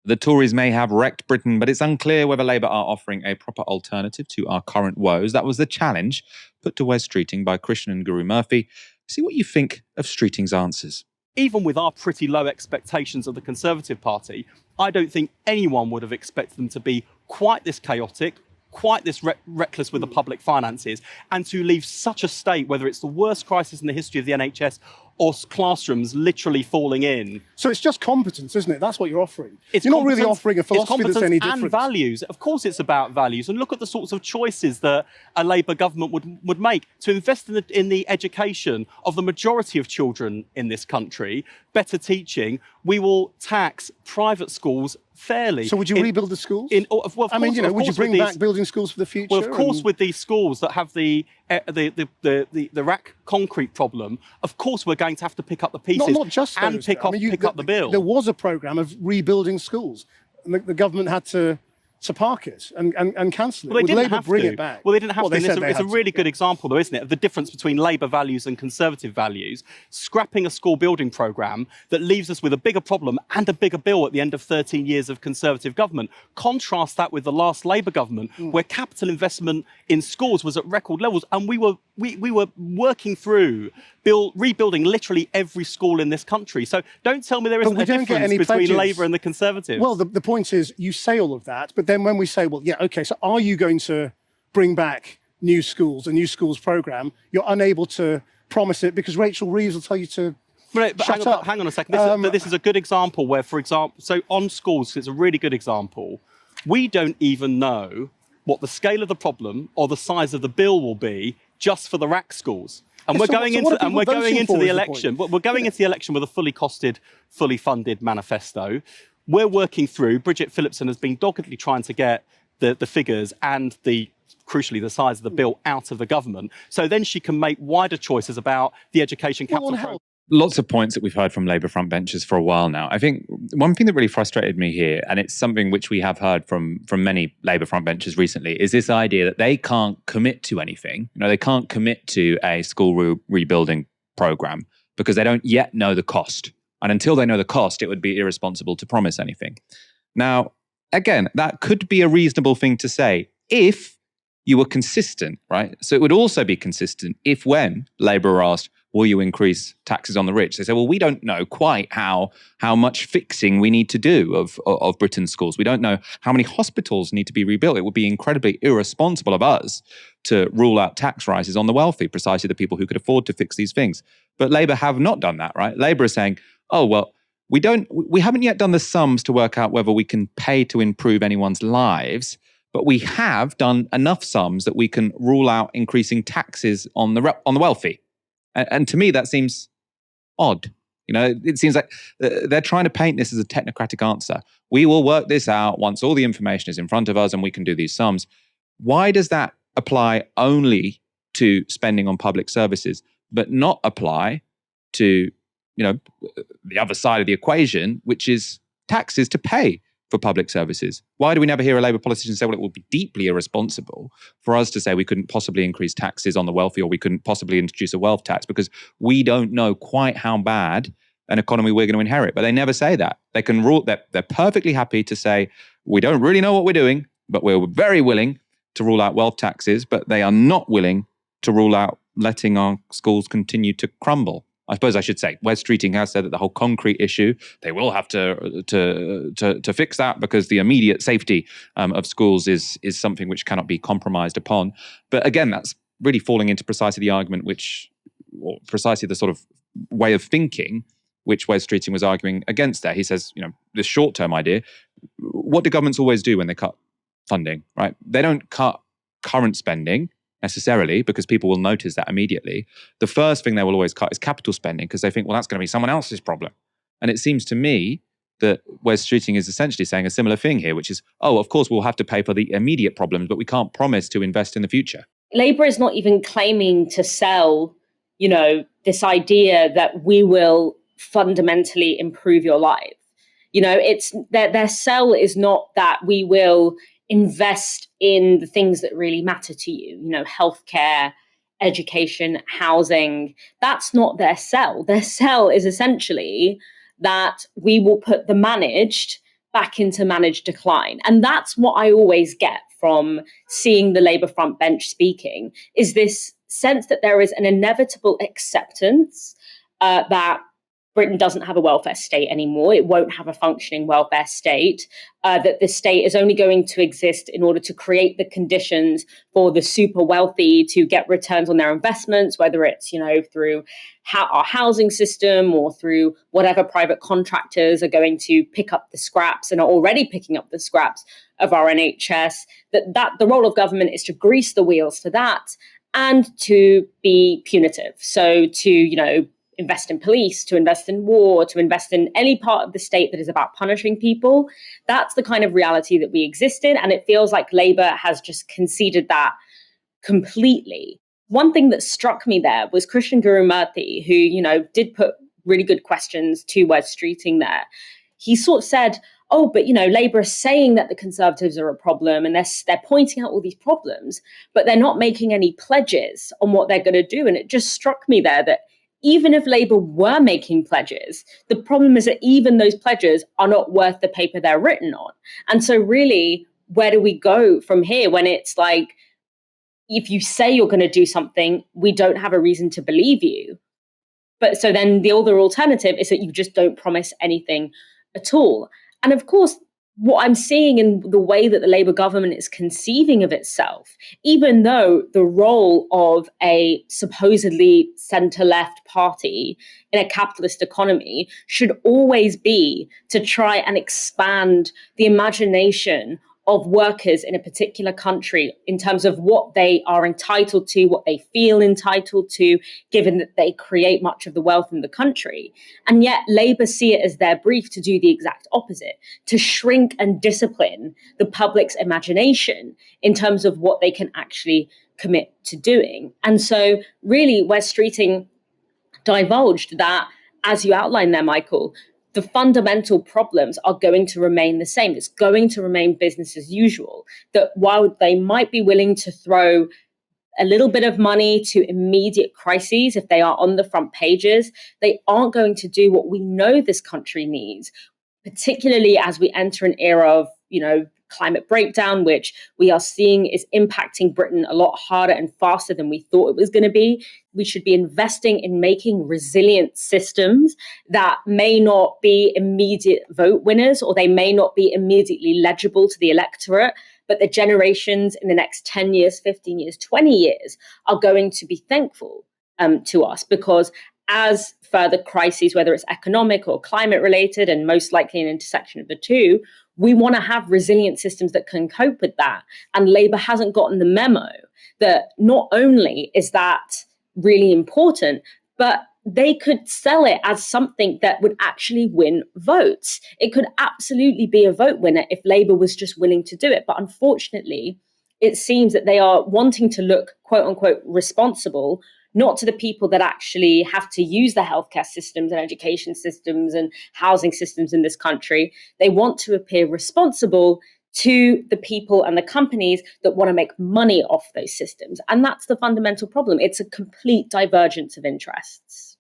The Tories may have wrecked Britain, but it's unclear whether Labour are offering a proper alternative to our current woes. That was the challenge put to Wes Streeting by Christian and Guru Murphy. See what you think of Streeting's answers. Even with our pretty low expectations of the Conservative Party, I don't think anyone would have expected them to be quite this chaotic, quite this reckless with the public finances, and to leave such a state, whether it's the worst crisis in the history of the NHS or classrooms literally falling in. So it's just competence, isn't it? That's what you're offering. You're not really offering a philosophy that's any different. And values. Of course it's about values. And look at the sorts of choices that a Labour government would make to invest in the education of the majority of children in this country, better teaching. We will tax private schools fairly. So would you rebuild the schools? Would you bring back building schools for the future? Well, of course, with these schools that have the rack concrete problem, of course we're going to have to pick up the pieces not just those, and pick up the bill. There was a programme of rebuilding schools, and the government had to park it and cancel it. Well, they didn't Labour have bring to. it back? Well, they didn't have to. It's a really good yeah. example, though, isn't it, of the difference between Labour values and Conservative values. Scrapping a school building programme that leaves us with a bigger problem and a bigger bill at the end of 13 years of Conservative government. Contrast that with the last Labour government, where capital investment in schools was at record levels, and we were working through rebuilding literally every school in this country. So don't tell me there isn't a difference between Labour and the Conservatives. Well, the point is, you say all of that, but then when we say, well, yeah, OK, so are you going to bring back new schools, a new schools programme? You're unable to promise it because Rachel Reeves will tell you to shut up. Hang on a second. This is a good example where, for example, so on schools, it's a really good example. We don't even know what the scale of the problem or the size of the bill will be just for the RAC schools. And we're going into the election. We're going into the election with a fully costed, fully funded manifesto. We're working through. Bridget Phillipson has been doggedly trying to get the figures and crucially the size of the bill out of the government, so then she can make wider choices about the education capital program. Lots of points that we've heard from Labour frontbenchers for a while now. I think one thing that really frustrated me here, and it's something which we have heard from many Labour frontbenchers recently, is this idea that they can't commit to anything. They can't commit to a school rebuilding programme because they don't yet know the cost. And until they know the cost, it would be irresponsible to promise anything. Now, again, that could be a reasonable thing to say if you were consistent, right? So it would also be consistent if when Labour were asked, will you increase taxes on the rich? They say, well, we don't know quite how much fixing we need to do of Britain's schools. We don't know how many hospitals need to be rebuilt. It would be incredibly irresponsible of us to rule out tax rises on the wealthy, precisely the people who could afford to fix these things. But Labour have not done that, right? Labour is saying, oh, well, we haven't yet done the sums to work out whether we can pay to improve anyone's lives, but we have done enough sums that we can rule out increasing taxes on the wealthy. And to me, that seems odd. It seems like they're trying to paint this as a technocratic answer. We will work this out once all the information is in front of us and we can do these sums. Why does that apply only to spending on public services, but not apply to, the other side of the equation, which is taxes to pay for public services? Why do we never hear a Labour politician say, well, it would be deeply irresponsible for us to say we couldn't possibly increase taxes on the wealthy or we couldn't possibly introduce a wealth tax because we don't know quite how bad an economy we're going to inherit. But they never say that. They can rule that they're perfectly happy to say, we don't really know what we're doing, but we're very willing to rule out wealth taxes, but they are not willing to rule out letting our schools continue to crumble. I suppose I should say, Wes Streeting has said that the whole concrete issue, they will have to fix that because the immediate safety of schools is something which cannot be compromised upon. But again, that's really falling into precisely the argument or precisely the sort of way of thinking which Wes Streeting was arguing against there. He says, the short-term idea, what do governments always do when they cut funding, right? They don't cut current spending necessarily because people will notice that immediately. The first thing they will always cut is capital spending because they think, well, that's going to be someone else's problem. And it seems to me that Wes Streeting is essentially saying a similar thing here, which is, oh, of course, we'll have to pay for the immediate problems, but we can't promise to invest in the future. Labour is not even claiming to sell, this idea that we will fundamentally improve your life. It's their sell is not that we will invest in the things that really matter to you, healthcare, education, housing. That's not their sell. Their sell is essentially that we will put the managed back into managed decline. And that's what I always get from seeing the Labour front bench speaking, is this sense that there is an inevitable acceptance that Britain doesn't have a welfare state anymore. It won't have a functioning welfare state, that the state is only going to exist in order to create the conditions for the super wealthy to get returns on their investments, whether it's, through our housing system or through whatever private contractors are going to pick up the scraps and are already picking up the scraps of our NHS, that the role of government is to grease the wheels for that and to be punitive. So to, invest in police, to invest in war, to invest in any part of the state that is about punishing people. That's the kind of reality that we exist in. And it feels like Labour has just conceded that completely. One thing that struck me there was Christian Gurumurthy, who, did put really good questions to Wes Streeting there. He sort of said, oh, but, Labour is saying that the Conservatives are a problem and they're pointing out all these problems, but they're not making any pledges on what they're going to do. And it just struck me there that even if Labour were making pledges, the problem is that even those pledges are not worth the paper they're written on. And so really, where do we go from here when it's like, if you say you're going to do something, we don't have a reason to believe you. But so then the other alternative is that you just don't promise anything at all. And of course, what I'm seeing in the way that the Labour government is conceiving of itself, even though the role of a supposedly centre-left party in a capitalist economy should always be to try and expand the imagination of workers in a particular country in terms of what they are entitled to, what they feel entitled to, given that they create much of the wealth in the country. And yet Labour see it as their brief to do the exact opposite, to shrink and discipline the public's imagination in terms of what they can actually commit to doing. And so really Wes Streeting divulged that, as you outlined there, Michael, the fundamental problems are going to remain the same. It's going to remain business as usual. That while they might be willing to throw a little bit of money to immediate crises if they are on the front pages, they aren't going to do what we know this country needs, particularly as we enter an era of, climate breakdown, which we are seeing is impacting Britain a lot harder and faster than we thought it was going to be. We should be investing in making resilient systems that may not be immediate vote winners, or they may not be immediately legible to the electorate, but the generations in the next 10 years, 15 years, 20 years are going to be thankful to us, because as further crises, whether it's economic or climate related, and most likely an intersection of the two, we want to have resilient systems that can cope with that. And Labour hasn't gotten the memo that not only is that really important, but they could sell it as something that would actually win votes. It could absolutely be a vote winner if Labour was just willing to do it. But unfortunately, it seems that they are wanting to look, quote unquote, responsible, not to the people that actually have to use the healthcare systems and education systems and housing systems in this country. They want to appear responsible to the people and the companies that want to make money off those systems. And that's the fundamental problem. It's a complete divergence of interests.